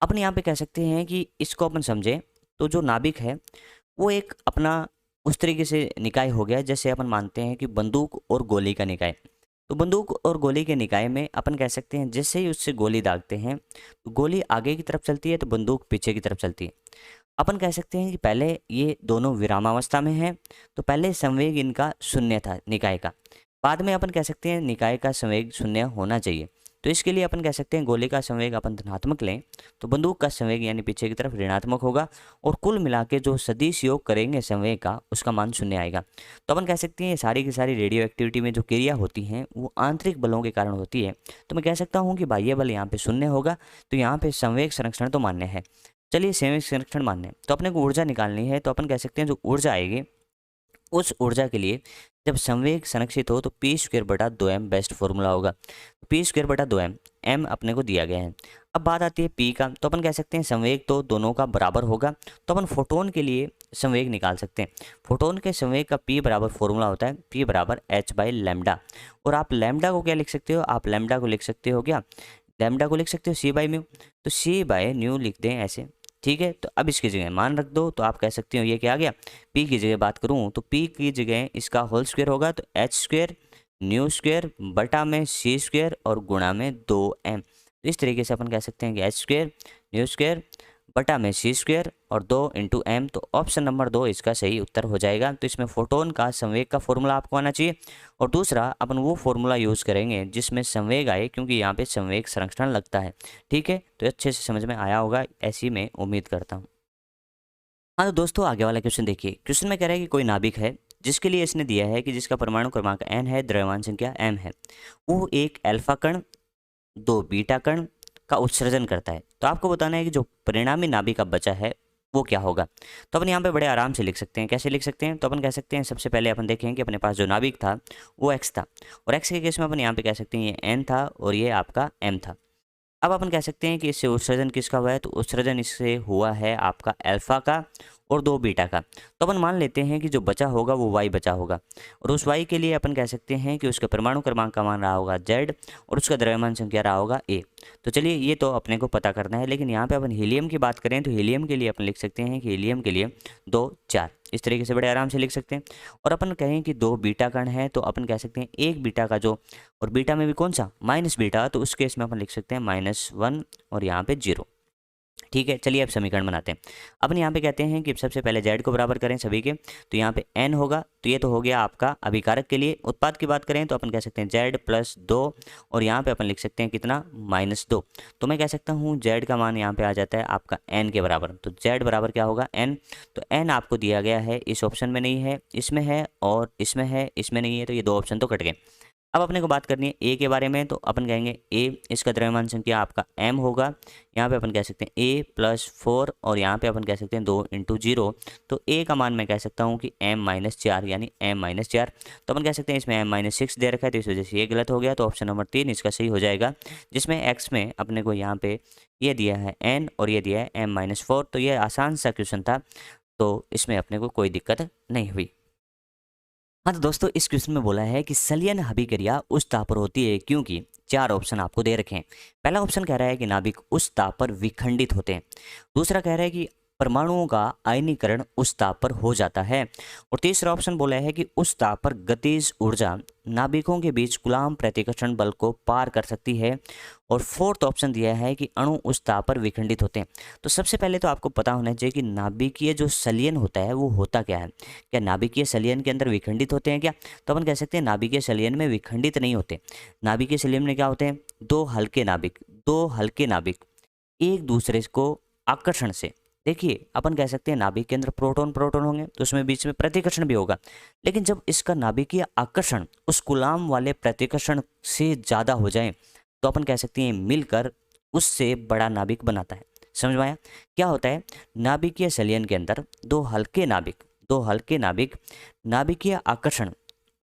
अपन यहाँ पे कह सकते हैं कि इसको अपन समझें तो जो नाभिक है वो एक अपना उस तरीके से निकाय हो गया जैसे अपन मानते हैं कि बंदूक और गोली का निकाय। तो बंदूक और गोली के निकाय में अपन कह सकते हैं जैसे ही उससे गोली दागते हैं तो गोली आगे की तरफ चलती है तो बंदूक पीछे की तरफ चलती है। अपन कह सकते हैं कि पहले ये दोनों विरामावस्था में हैं, तो पहले संवेग इनका शून्य था निकाय का, बाद में अपन कह सकते हैं निकाय का संवेग शून्य होना चाहिए। तो इसके लिए अपन कह सकते हैं गोली का संवेग अपन धनात्मक लें तो बंदूक का संवेग यानी पीछे की तरफ ऋणात्मक होगा, और कुल मिला के जो सदिश योग करेंगे संवेग का उसका मान शून्य आएगा। तो अपन कह सकते हैं ये सारी की सारी रेडियो एक्टिविटी में जो क्रिया होती हैं वो आंतरिक बलों के कारण होती है। तो मैं कह सकता हूँ कि बाह्य बल यहाँ पे शून्य होगा, तो यहाँ पे संवेग संरक्षण तो मान्य है। चलिए संवेग संरक्षण मान्य, तो अपने को ऊर्जा निकालनी है, तो अपन कह सकते हैं जो ऊर्जा आएगी उस ऊर्जा के लिए जब संवेग संरक्षित हो तो पी स्क्वायर बटा 2m बेस्ट फॉर्मूला होगा। पी स्क्वायर बटा 2m, m अपने को दिया गया है। अब बात आती है p का, तो अपन कह सकते हैं संवेग तो दोनों का बराबर होगा, तो अपन फोटोन के लिए संवेग निकाल सकते हैं। फोटोन के संवेग का p बराबर फॉर्मूला होता है p बराबर h/लैम्डा, और आप लैम्डा को क्या लिख सकते हो, आप लैम्डा को लिख सकते हो क्या, लैम्डा को लिख सकते हो c/म्यू, तो c/न्यू लिख दें ऐसे। ठीक है, तो अब इसकी जगह मान रख दो, तो आप कह सकते हो ये क्या आ गया, p की जगह बात करूँ तो p की जगह इसका होल स्क्वायर होगा तो h स्क्वायर न्यू स्क्वायर बटा में c स्क्वायर और गुणा में 2m। तो इस तरीके से अपन कह सकते हैं कि h स्क्वायर न्यू स्क्वायर बटा में c स्क्वायर और 2 इंटू एम। तो ऑप्शन नंबर 2 इसका सही उत्तर हो जाएगा। तो इसमें फोटोन का संवेग का फॉर्मूला आपको आना चाहिए, और दूसरा अपन वो फॉर्मूला यूज़ करेंगे जिसमें संवेग आए, क्योंकि यहाँ पे संवेग संरक्षण लगता है। ठीक है, तो अच्छे से समझ में आया होगा ऐसी मैं उम्मीद करता हूँ। हाँ तो दोस्तों आगे वाला क्वेश्चन देखिए। क्वेश्चन में कह रहा है कि कोई नाभिक है जिसके लिए इसने दिया है कि जिसका परमाणु क्रमांक n है, द्रव्यमान संख्या m है, वो एक अल्फा कण 2 बीटा कण का उत्सर्जन करता है। तो आपको बताना है कि जो परिणामी नाभिक का बचा है वो क्या होगा। तो अपन यहाँ पे बड़े आराम से लिख सकते हैं। कैसे लिख सकते हैं, तो अपन कह सकते हैं सबसे पहले अपन देखें कि अपने पास जो नाभिक था वो x था, और x के केस में अपन यहाँ पे कह सकते हैं ये n था और ये आपका m था। अब अपन कह सकते हैं कि इससे उत्सर्जन किसका हुआ है, तो उत्सर्जन इससे हुआ है आपका अल्फा का, और 2 बीटा का। तो अपन मान लेते हैं कि जो बचा होगा वो y बचा होगा, और उस y के लिए अपन कह सकते हैं कि उसका परमाणु क्रमांक का मान रहा होगा z और उसका द्रव्यमान संख्या रहा होगा a। तो चलिए ये तो अपने को पता करना है, लेकिन यहाँ पे अपन हीलियम की बात करें तो हीलियम के लिए अपन लिख सकते हैं कि हीलियम के लिए 2 4 इस तरीके से बड़े आराम से लिख सकते हैं। और अपन कहें कि 2 बीटा कण है तो अपन कह सकते हैं एक बीटा का जो, और बीटा में भी कौन सा माइनस बीटा, तो उस केस में अपन लिख सकते हैं -1 और यहाँ पे 0। ठीक है, चलिए अब समीकरण बनाते हैं। अपन यहाँ पे कहते हैं कि सबसे पहले z को बराबर करें सभी के, तो यहाँ पे n होगा, तो ये तो हो गया आपका अभिकारक के लिए। उत्पाद की बात करें तो अपन कह सकते हैं z प्लस 2 और यहाँ पे अपन लिख सकते हैं कितना -2। तो मैं कह सकता हूँ z का मान यहाँ पे आ जाता है आपका n के बराबर, तो z बराबर क्या होगा n। तो n आपको दिया गया है, इस ऑप्शन में नहीं है, इसमें है और इसमें है, इसमें नहीं है, तो ये 2 ऑप्शन तो कट गए। अब अपने को बात करनी है ए के बारे में, तो अपन कहेंगे ए, इसका द्रव्यमान संख्या आपका m होगा। यहाँ पे अपन कह सकते हैं a प्लस 4 और यहाँ पे अपन कह सकते हैं 2 इंटू 0। तो a का मान मैं कह सकता हूँ कि m-4 यानी m-4। तो अपन कह सकते हैं इसमें m-6 दे रखा है, तो इस वजह से ये गलत हो गया। तो ऑप्शन नंबर 3 इसका सही हो जाएगा, जिसमें x में अपने को यहाँ पे ये दिया है n और ये दिया है m-4। तो ये आसान सा क्वेश्चन था, तो इसमें अपने को कोई दिक्कत नहीं हुई। हाँ तो दोस्तों, इस क्वेश्चन में बोला है कि संलयन अभिक्रिया उस ताप पर होती है क्योंकि 4 ऑप्शन आपको दे रखे हैं। पहला ऑप्शन कह रहा है कि नाभिक उस ताप पर विखंडित होते हैं। दूसरा कह रहा है कि परमाणुओं का आयनीकरण उस ताप पर हो जाता है। और तीसरा ऑप्शन बोला है कि उस ताप पर गतिज ऊर्जा नाभिकों के बीच कूलाम प्रतिकर्षण बल को पार कर सकती है। और फोर्थ ऑप्शन दिया है कि अणु उस ताप पर विखंडित होते हैं। तो सबसे पहले तो आपको पता होना चाहिए कि नाभिकीय जो संलयन होता है वो होता क्या है। क्या नाभिकीय संलयन के अंदर विखंडित होते हैं क्या? तो अपन कह सकते हैं नाभिकीय संलयन में विखंडित नहीं होते। नाभिकीय संलयन में क्या होते हैं, दो हल्के नाभिक एक दूसरे को आकर्षण से, देखिए अपन कह सकते हैं नाभिक के अंदर प्रोटॉन प्रोटॉन होंगे तो उसमें बीच में प्रतिकर्षण भी होगा, लेकिन जब इसका नाभिकीय आकर्षण उस कूलाम वाले प्रतिकर्षण से ज़्यादा हो जाए तो अपन कह सकते हैं मिलकर उससे बड़ा नाभिक बनाता है। समझ में आया? क्या होता है, नाभिकीय संलयन के अंदर दो हल्के नाभिक नाभिकीय आकर्षण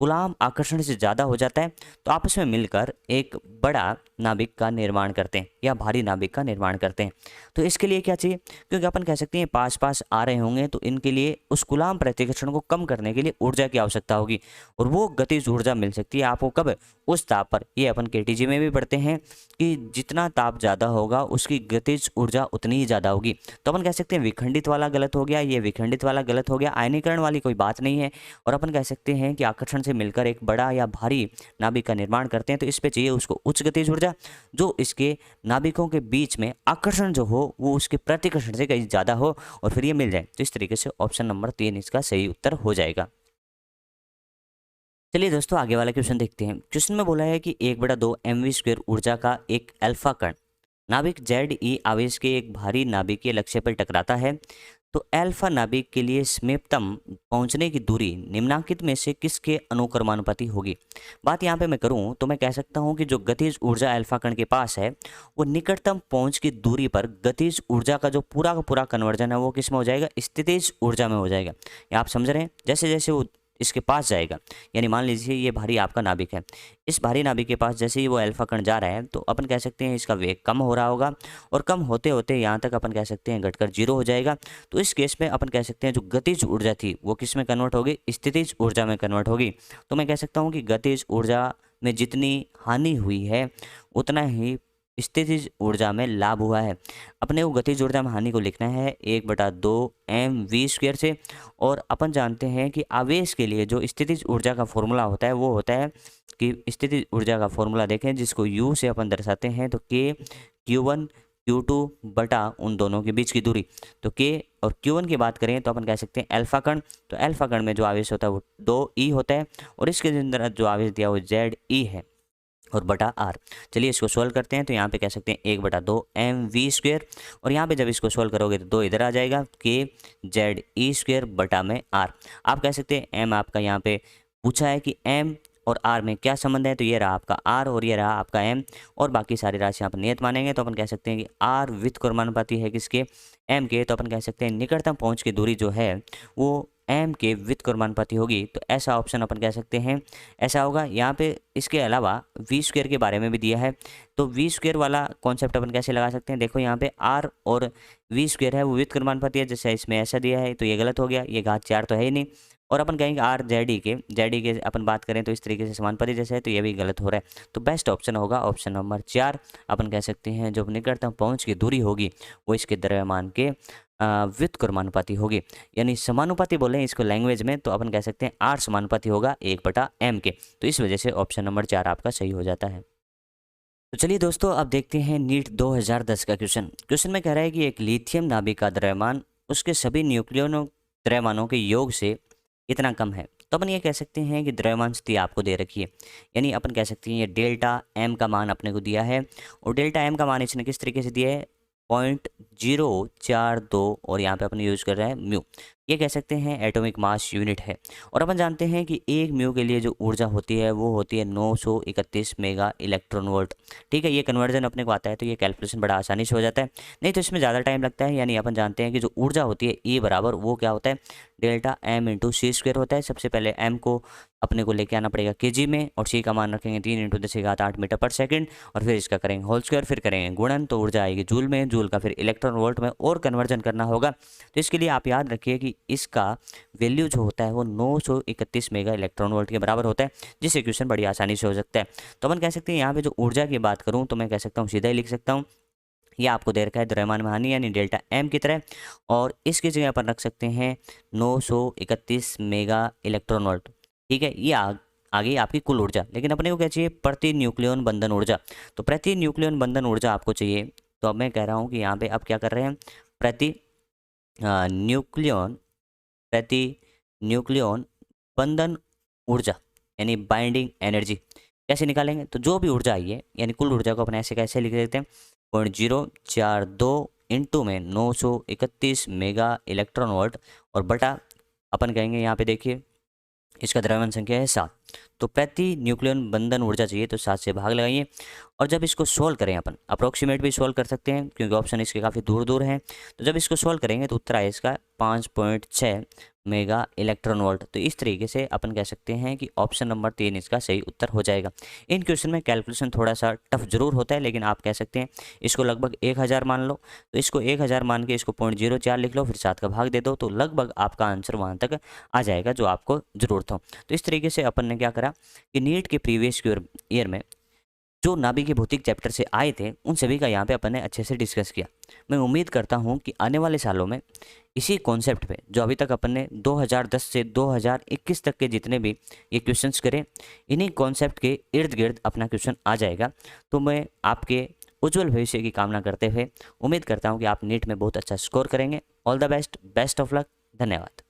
कूलाम आकर्षण से ज़्यादा हो जाता है तो आपस में मिलकर एक बड़ा नाभिक का निर्माण करते हैं या भारी नाभिक का निर्माण करते हैं। तो इसके लिए क्या चाहिए, क्योंकि अपन कह सकते हैं पास पास आ रहे होंगे तो इनके लिए उस कूलाम प्रतिकर्षण को कम करने के लिए ऊर्जा की आवश्यकता होगी, और वो गतिज ऊर्जा मिल सकती है आपको कब, उस ताप पर। ये अपन केटीजी में भी पढ़ते हैं कि जितना ताप ज़्यादा होगा उसकी गतिज ऊर्जा उतनी ही ज़्यादा होगी। तो अपन कह सकते हैं विखंडित वाला गलत हो गया, ये विखंडित वाला गलत हो गया, आयनीकरण वाली कोई बात नहीं है। और अपन कह सकते हैं कि आकर्षण से मिलकर एक बड़ा या भारी नाभिक का निर्माण करते हैं, तो इस पे चाहिए उसको उच्च गतिज ऊर्जा, जो इसके नाभिकों के बीच में आकर्षण जो हो वो उसके प्रतिकर्षण से कहीं ज़्यादा हो और फिर ये मिल जाए। तो इस तरीके से ऑप्शन नंबर 3 इसका सही उत्तर हो जाएगा। चलिए दोस्तों आगे वाला क्वेश्चन देखते हैं। क्वेश्चन में बोला है कि 1/2 mv² ऊर्जा का एक अल्फा कण नाभिक ZE आवेश के एक भारी नाभिकीय लक्ष्य पर टकराता है, तो अल्फा नाभिक के लिए समीपतम पहुंचने की दूरी निम्नांकित में से किसके अनुक्रमानुपाती होगी। बात यहाँ पे मैं करूँ तो मैं कह सकता हूँ कि जो गतिज ऊर्जा अल्फा कण के पास है वो निकटतम पहुंच की दूरी पर गतिज ऊर्जा का जो पूरा का पूरा कन्वर्जन है वो किस में हो जाएगा, स्थितिज ऊर्जा में हो जाएगा। ये आप समझ रहे हैं, जैसे जैसे वो इसके पास जाएगा, यानी मान लीजिए ये भारी आपका नाभिक है, इस भारी नाभिक के पास जैसे ही वो अल्फा कण जा रहा है तो अपन कह सकते हैं इसका वेग कम हो रहा होगा, और कम होते होते यहाँ तक अपन कह सकते हैं घटकर 0 हो जाएगा। तो इस केस में अपन कह सकते हैं जो गतिज ऊर्जा थी वो किस में कन्वर्ट होगी, स्थितिज ऊर्जा में कन्वर्ट होगी। तो मैं कह सकता हूँ कि गतिज ऊर्जा में जितनी हानि हुई है उतना ही स्थितिज ऊर्जा में लाभ हुआ है। अपने को गतिज ऊर्जा में हानि को लिखना है 1/2 mv² से, और अपन जानते हैं कि आवेश के लिए जो स्थितिज ऊर्जा का फॉर्मूला होता है वो होता है कि स्थितिज ऊर्जा का फॉर्मूला देखें जिसको u से अपन दर्शाते हैं, तो k q1 q2 बटा उन दोनों के बीच की दूरी। तो k और q1 की बात करें तो अपन कह सकते हैं अल्फा कण, तो अल्फा कण में जो आवेश होता है वो 2e होता है, और इसके अंदर जो आवेश दिया वो ZE है और बटा r। चलिए इसको सॉल्व करते हैं, तो यहाँ पे कह सकते हैं 1/2 mv², और यहाँ पे जब इसको सॉल्व करोगे तो 2 इधर आ जाएगा, k ZE² बटा में r। आप कह सकते हैं m आपका यहाँ पे पूछा है कि m और r में क्या संबंध है, तो ये रहा आपका r और ये रहा आपका m, और बाकी सारी राशियाँ आप नियत मानेंगे तो अपन कह सकते हैं कि r व्युत्क्रमानुपाती है किसके, m के। तो अपन कह सकते हैं निकटतम पहुँच की दूरी जो है वो एम के व्युत्क्रमानुपाती कर्मानुपाती होगी, तो ऐसा ऑप्शन अपन कह सकते हैं ऐसा होगा। यहाँ पे इसके अलावा वी स्क्वायर के बारे में भी दिया है, तो वी स्क्वायर वाला कॉन्सेप्ट अपन कैसे लगा सकते हैं। देखो यहाँ पे आर और वी स्क्वायर है वो व्युत्क्रमानुपाती कर्मानुपाती है, जैसे इसमें ऐसा दिया है तो ये गलत हो गया, ये घात 4 तो है ही नहीं। और अपन कहेंगे आर जेड ई के अपन बात करें तो इस तरीके से समानुपाती जैसे है, तो ये भी गलत हो रहा है। तो बेस्ट ऑप्शन होगा ऑप्शन नंबर 4। अपन कह सकते हैं जो निकटतम पहुंच की दूरी होगी वो इसके द्रव्यमान के व्युत्क्रमानुपाती होगी, यानी समानुपाती बोले इसको लैंग्वेज में, तो अपन कह सकते हैं आर समानुपाती होगा 1/m के। तो इस वजह से ऑप्शन नंबर 4 आपका सही हो जाता है। तो चलिए दोस्तों, अब देखते हैं नीट 2010 का क्वेश्चन में कह रहा है कि एक लिथियम नाभिक का द्रव्यमान उसके सभी न्यूक्लियनों द्रव्यमानों के योग से इतना कम है। तो अपन ये कह सकते हैं कि द्रव्यमान स्थिति आपको दे रखी है, यानी अपन कह सकते हैं ये डेल्टा एम का मान अपने को दिया है, और डेल्टा एम का मान इसने किस तरीके से दिया है 0.042, और यहाँ पे अपन यूज कर रहे हैं म्यू, ये कह सकते हैं एटॉमिक मास यूनिट है। और अपन जानते हैं कि एक म्यू के लिए जो ऊर्जा होती है वो होती है 931 मेगा इलेक्ट्रॉन वोल्ट। ठीक है, ये कन्वर्जन अपने को आता है तो ये कैलकुलेशन बड़ा आसानी से हो जाता है, नहीं तो इसमें ज़्यादा टाइम लगता है। यानी अपन जानते हैं कि जो ऊर्जा होती है E बराबर वो क्या होता है डेल्टा एम इंटू सी स्क्वायर होता है। सबसे पहले एम को अपने को लेके आना पड़ेगा केजी में, और सी का मान रखेंगे 3 × 10⁸ मीटर पर सेकंड, और फिर इसका करेंगे होल स्क्वायर, फिर करेंगे गुणन, तो ऊर्जा आएगी जूल में, जूल का फिर इलेक्ट्रॉन वोल्ट में और कन्वर्जन करना होगा। तो इसके लिए आप याद रखिए कि इसका वैल्यू जो होता है वो 931 मेगा इलेक्ट्रॉन वोल्ट के बराबर होता है, जिससे क्वेश्चन बड़ी आसानी से हो सकता है। तो अपन कह सकते हैं यहाँ पे जो ऊर्जा की बात करूँ तो मैं कह सकता हूँ सीधा ही लिख सकता हूँ, ये आपको दे रखा है द्रव्यमान में हानि यानी डेल्टा एम की तरह, और इसकी जगह अपन रख सकते हैं 931 मेगा इलेक्ट्रॉन वोल्ट। ठीक है, ये आगे आपकी कुल ऊर्जा, लेकिन अपने को क्या चाहिए प्रति न्यूक्लियन बंधन ऊर्जा। तो प्रति न्यूक्लियन बंधन ऊर्जा आपको चाहिए, तो अब मैं कह रहा हूँ कि यहाँ पे आप क्या कर रहे हैं प्रति न्यूक्लियन बंधन ऊर्जा यानी बाइंडिंग एनर्जी कैसे निकालेंगे। तो जो भी ऊर्जा आई है यानी कुल ऊर्जा को अपन ऐसे कैसे लिख देते हैं 0.042 इंटू में 931 मेगा इलेक्ट्रॉन वोल्ट, और बटा अपन कहेंगे यहाँ पे देखिए इसका द्रव्यमान संख्या है 7, तो प्रति न्यूक्लियन बंधन ऊर्जा चाहिए तो 7 से भाग लगाइए। और जब इसको सोल्व करें अपन अप्रोक्सीमेट भी सोल्व कर सकते हैं क्योंकि ऑप्शन इसके काफ़ी दूर दूर हैं, तो जब इसको सोल्व करेंगे तो उत्तर आए इसका 5.6 मेगा इलेक्ट्रॉन वोल्ट। तो इस तरीके से अपन कह सकते हैं कि ऑप्शन नंबर 3 इसका सही उत्तर हो जाएगा। इन क्वेश्चन में कैलकुलेशन थोड़ा सा टफ जरूर होता है, लेकिन आप कह सकते हैं इसको लगभग 1000 मान लो, तो इसको 1000 मान के इसको 0.04 लिख लो, फिर 7 का भाग दे दो, तो लगभग आपका आंसर वहाँ तक आ जाएगा जो आपको ज़रूरत हो। तो इस तरीके से अपन ने क्या करा कि नीट के प्रीवियस ईयर में जो नाभिकीय भौतिक चैप्टर से आए थे उन सभी का यहाँ पे अपन ने अच्छे से डिस्कस किया। मैं उम्मीद करता हूँ कि आने वाले सालों में इसी कॉन्सेप्ट पे जो अभी तक अपन ने 2010 से 2021 तक के जितने भी ये क्वेश्चंस करें, इन्हीं कॉन्सेप्ट के इर्द गिर्द अपना क्वेश्चन आ जाएगा। तो मैं आपके उज्जवल भविष्य की कामना करते हुए उम्मीद करता हूँ कि आप नीट में बहुत अच्छा स्कोर करेंगे। All the best, best of luck, धन्यवाद।